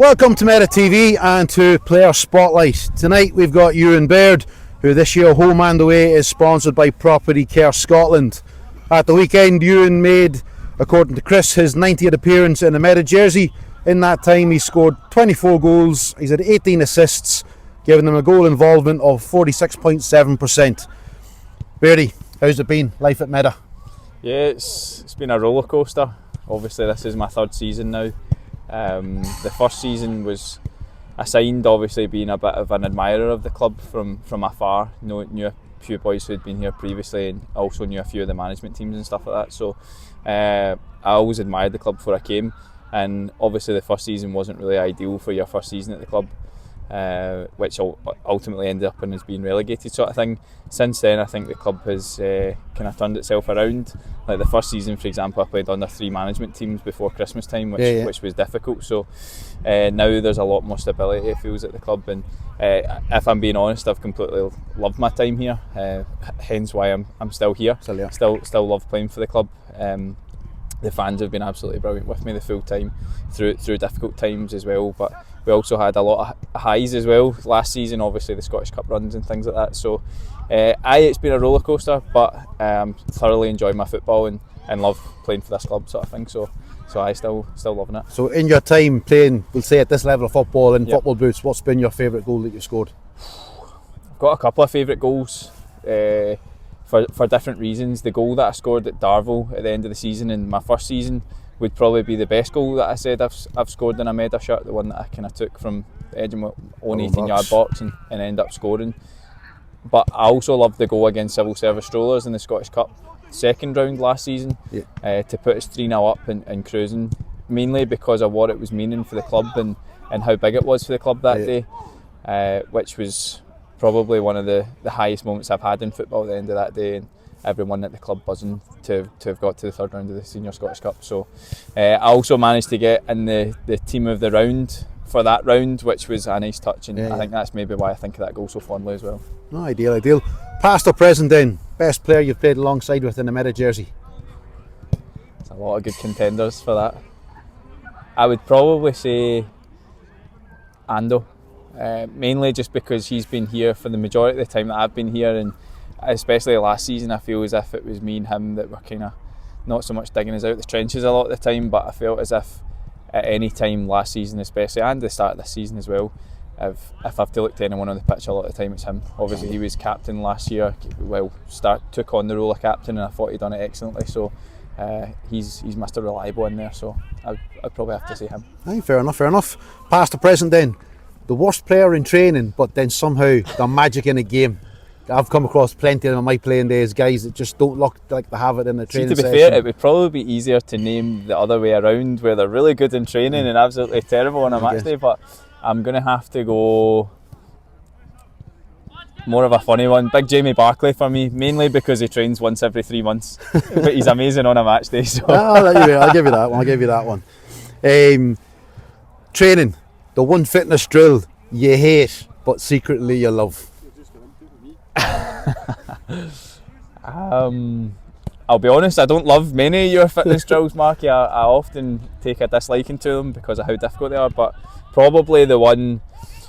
Welcome to Meta TV and to Player Spotlight. Tonight we've got Euan Baird, who this year Home and Away is sponsored by Property Care Scotland. At the weekend, Euan made, according to Chris, his 90th appearance in a Meta jersey. In that time he scored 24 goals, he's had 18 assists, giving them a goal involvement of 46.7%. Bairdy, how's it been, life at Meta? Yeah, it's been a roller coaster. Obviously this is my third season now. The first season was assigned, obviously being a bit of an admirer of the club from afar. Knew a few boys who had been here previously, and also knew a few of the management teams and stuff like that. So I always admired the club before I came, and obviously the first season wasn't really ideal for your first season at the club, which ultimately ended up in us being relegated sort of thing. Since then I think the club has kind of turned itself around. Like the first season, for example, I played under 3 management teams before Christmas time, which was difficult. So now there's a lot more stability, it feels, at the club, and if I'm being honest, I've completely loved my time here, hence why I'm still here. Still love playing for the club. The fans have been absolutely brilliant with me the full time through difficult times as well, but we also had a lot of highs as well last season, obviously the Scottish Cup runs and things like that. So it's been a roller coaster, but thoroughly enjoy my football and love playing for this club sort of thing. So I still loving it. So in your time playing, we'll say at this level of football in football boots, what's been your favourite goal that you scored? I've got a couple of favourite goals for different reasons. The goal that I scored at Darvel at the end of the season in my first season would probably be the best goal that I said I've scored in a Meta shirt, the one that I kind of took from the edge of my own 18-yard box and ended up scoring. But I also loved the goal against Civil Service Strollers in the Scottish Cup second round last season, to put us 3-0 up and cruising, mainly because of what it was meaning for the club and how big it was for the club that day, which was probably one of the highest moments I've had in football at the end of that day, and everyone at the club buzzing to have got to the third round of the Senior Scottish Cup. So I also managed to get in the team of the round for that round, which was a nice touch, and I think that's maybe why I think of that goal so fondly as well. No, ideal. Past or present then, best player you've played alongside with in a Meta jersey? There's a lot of good contenders for that. I would probably say Ando, mainly just because he's been here for the majority of the time that I've been here, and especially last season I feel as if it was me and him that were kind of not so much digging us out the trenches a lot of the time, but I felt as if at any time last season especially, and the start of this season as well, if I've to look to anyone on the pitch a lot of the time, it's him. Obviously he was captain last year, took on the role of captain, and I thought he'd done it excellently, so he's Mr. Reliable in there, so I'd probably have to say him. Aye, fair enough. Past or present then, the worst player in training but then somehow the magic in a game. I've come across plenty of them in my playing days, guys that just don't look like they have it in the training session. To be fair, it would probably be easier to name the other way around, where they're really good in training and absolutely terrible on a match day, but I'm going to have to go more of a funny one. Big Jamie Barclay for me, mainly because he trains once every 3 months, but he's amazing on a match day. So. I'll give you that one. Training, the one fitness drill you hate but secretly you love. I'll be honest, I don't love many of your fitness drills, Marky. I often take a disliking to them because of how difficult they are, but probably the one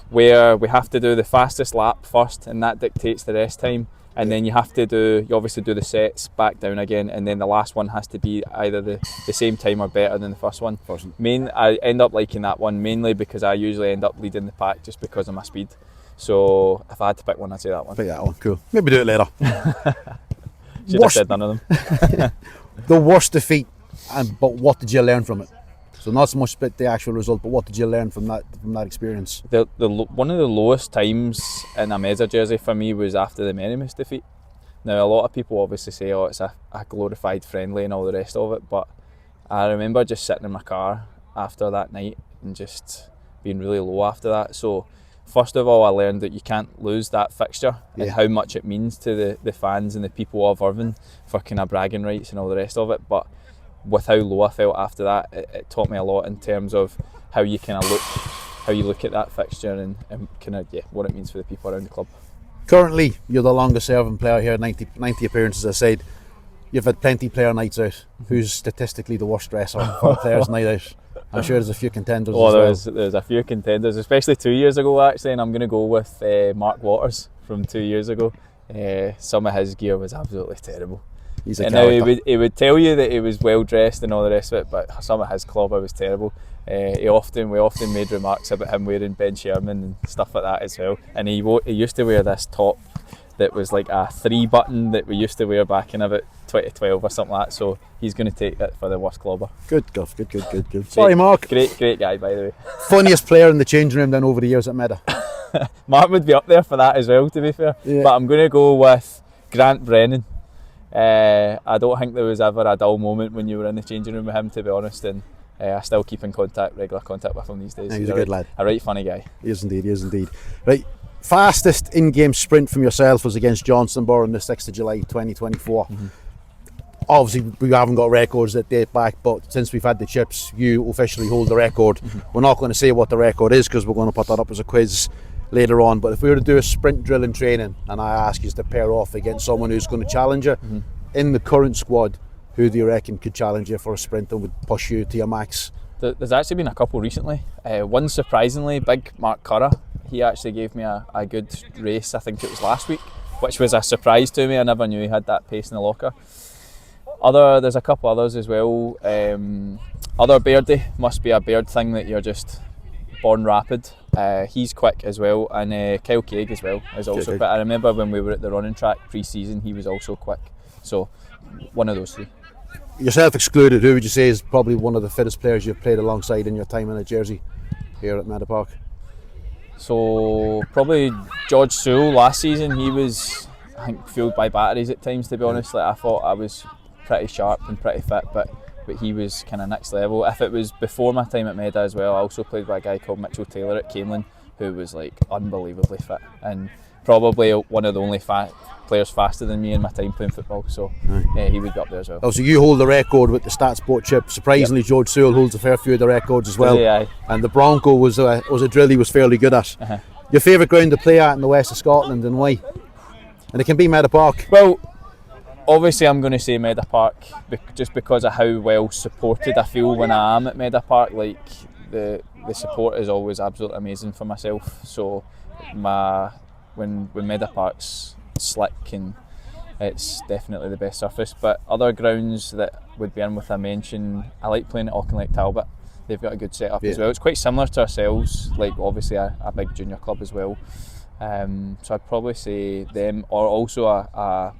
where we have to do the fastest lap first, and that dictates the rest time, and then you obviously do the sets back down again, and then the last one has to be either the same time or better than the first one. I end up liking that one mainly because I usually end up leading the pack just because of my speed. So if I had to pick one, I'd say that one. Pick that one, cool. Maybe do it later. Should have said none of them. The worst defeat, but what did you learn from it? So not so much about the actual result, but what did you learn from that experience? One of the lowest times in a Meza jersey for me was after the Menimus defeat. Now a lot of people obviously say, it's a glorified friendly and all the rest of it, but I remember just sitting in my car after that night and just being really low after that. So first of all, I learned that you can't lose that fixture and how much it means to the fans and the people of Irvine for kind of bragging rights and all the rest of it. But with how low I felt after that, it taught me a lot in terms of how you kind of look at that fixture and kind of what it means for the people around the club. Currently, you're the longest serving player here, 90 appearances, as I said. You've had plenty player nights out. Who's statistically the worst dresser for a player's night out? I'm sure there's a few contenders Oh, as well. there's a few contenders, especially 2 years ago actually, and I'm going to go with Mark Waters from 2 years ago. Some of his gear was absolutely terrible. He's a and now character. he would tell you that he was well dressed and all the rest of it, but some of his clobber was terrible. We often made remarks about him wearing Ben Sherman and stuff like that as well. And he used to wear this top that was like a 3-button that we used to wear back in about 2012 or something like that. So he's going to take it for the worst clobber. Good. Sorry, Mark. Great guy, by the way. Funniest player in the changing room then over the years at Meda. Mark would be up there for that as well, to be fair. Yeah. But I'm going to go with Grant Brennan. I don't think there was ever a dull moment when you were in the changing room with him, to be honest, and I still keep in regular contact with him these days. Yeah, he's a good lad. A right funny guy. He is indeed. Right, fastest in-game sprint from yourself was against Johnstonborough on the 6th of July 2024. Mm-hmm. Obviously we haven't got records that date back, but since we've had the chips, you officially hold the record. Mm-hmm. We're not going to say what the record is because we're going to put that up as a quiz later on, but if we were to do a sprint drill in training and I ask you to pair off against someone who's going to challenge you, in the current squad, who do you reckon could challenge you for a sprint and would push you to your max? There's actually been a couple recently. One surprisingly, big Mark Curra. He actually gave me a good race, I think it was last week, which was a surprise to me. I never knew he had that pace in the locker. There's a couple others as well. Other Bairdy, must be a Baird thing that you're just born rapid. He's quick as well, and Kyle Craig as well is also quick. I remember when we were at the running track pre-season, he was also quick. So one of those three. Yourself excluded, who would you say is probably one of the fittest players you've played alongside in your time in a jersey here at Meda Park? So probably George Sewell last season. He was, I think, fueled by batteries at times, to be honest. Like, I thought I was pretty sharp and pretty fit, but he was kind of next level. If it was before my time at Meda as well, I also played with a guy called Mitchell Taylor at Camelin, who was like unbelievably fit and probably one of the only players faster than me in my time playing football. So he would be up there as well. Oh, so you hold the record with the Stats Sport chip. Surprisingly, yep. George Sewell holds a fair few of the records as well. Yeah, and the Bronco was a drill he was fairly good at. Your favourite ground to play at in the west of Scotland, and why? And it can be Meda Park. Well, obviously I'm going to say Meda Park just because of how well supported I feel when I am at Meda Park. Like the support is always absolutely amazing for myself. So when Meda Park's slick, and it's definitely the best surface. But other grounds that would be in with a mention, I like playing at Auchinleck Talbot. They've got a good setup as well. It's quite similar to ourselves, like obviously a big junior club as well. So I'd probably say them, or also I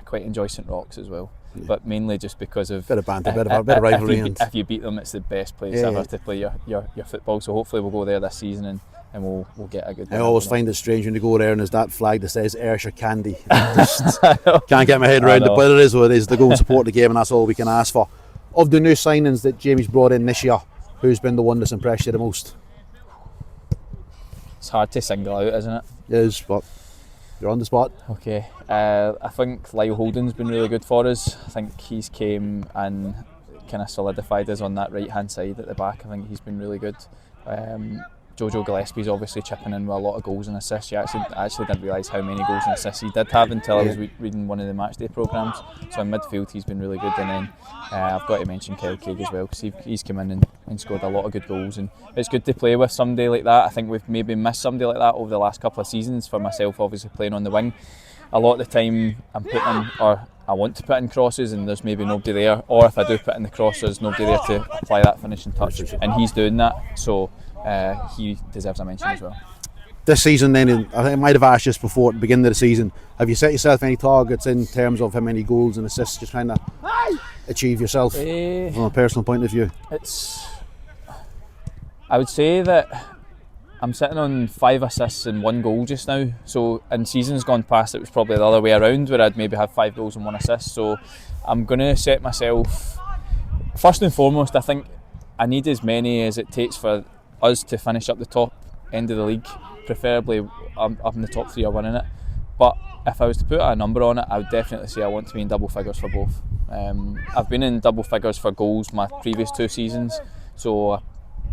quite enjoy St Roch's as well. Yeah. But mainly just because of bit of banter, bit of rivalry. If you beat them, it's the best place ever to play your football. So hopefully we'll go there this season and we'll get a good. I always find it strange when you go there and there's that flag that says Ayrshire Candy. Just can't get my head around it, but it is what it is. To go and support the game, and that's all we can ask for. Of the new signings that Jamie's brought in this year, who's been the one that's impressed you the most? It's hard to single out, isn't it? It is, but you're on the spot. Okay, I think Lyle Holden's been really good for us. I think he's came and kind of solidified us on that right hand side at the back. I think he's been really good. Jojo Gillespie's obviously chipping in with a lot of goals and assists. I actually didn't realise how many goals and assists he did have until I was reading one of the matchday programmes. So in midfield he's been really good, and then I've got to mention Kyle Craig as well, because he's come in and scored a lot of good goals, and it's good to play with somebody like that. I think we've maybe missed somebody like that over the last couple of seasons. For myself, obviously playing on the wing, a lot of the time I'm putting in, or I want to put in crosses and there's maybe nobody there, or if I do put in the cross there's nobody there to apply that finishing touch, and he's doing that, so he deserves a mention as well. This season then, I think I might have asked just before at the beginning of the season, have you set yourself any targets in terms of how many goals and assists you're trying to achieve yourself from a personal point of view? I would say that I'm sitting on 5 assists and 1 goal just now. So in seasons gone past it was probably the other way around, where I'd maybe have 5 goals and 1 assist. So I'm going to set myself, first and foremost, I think I need as many as it takes for us to finish up the top end of the league, preferably up in the top 3 or winning it. But if I was to put a number on it, I would definitely say I want to be in double figures for both. I've been in double figures for goals my previous 2 seasons, so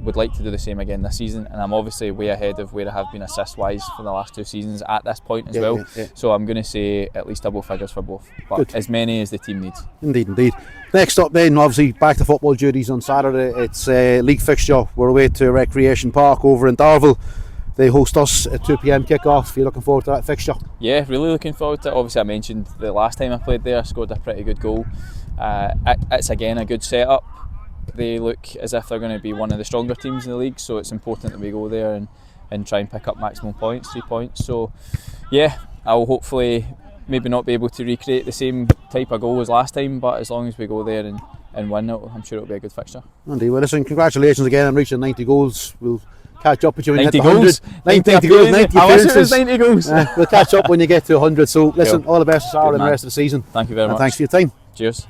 would like to do the same again this season, and I'm obviously way ahead of where I have been assist wise for the last 2 seasons at this point as well. So I'm going to say at least double figures for both, but good. As many as the team needs. Indeed. Next up then, obviously back to football duties on Saturday. It's a league fixture. We're away to Recreation Park over in Darvel. They host us at 2 p.m kick-off. You're looking forward to that fixture? Yeah, really looking forward to it. Obviously I mentioned the last time I played there I scored a pretty good goal. It's again a good setup. They look as if they're going to be one of the stronger teams in the league, so it's important that we go there and try and pick up maximum points, 3 points. So yeah, I'll hopefully maybe not be able to recreate the same type of goal as last time, but as long as we go there and win it, I'm sure it'll be a good fixture. Indeed. Well, listen, congratulations again on reaching 90 goals. We'll catch up with you when you get to 100. 90 goals, 90 I wish it was 90 goals. We'll catch up when you get to 100. So listen, all the best to Saturday and the rest of the season. Thank you very much. Thanks for your time. Cheers.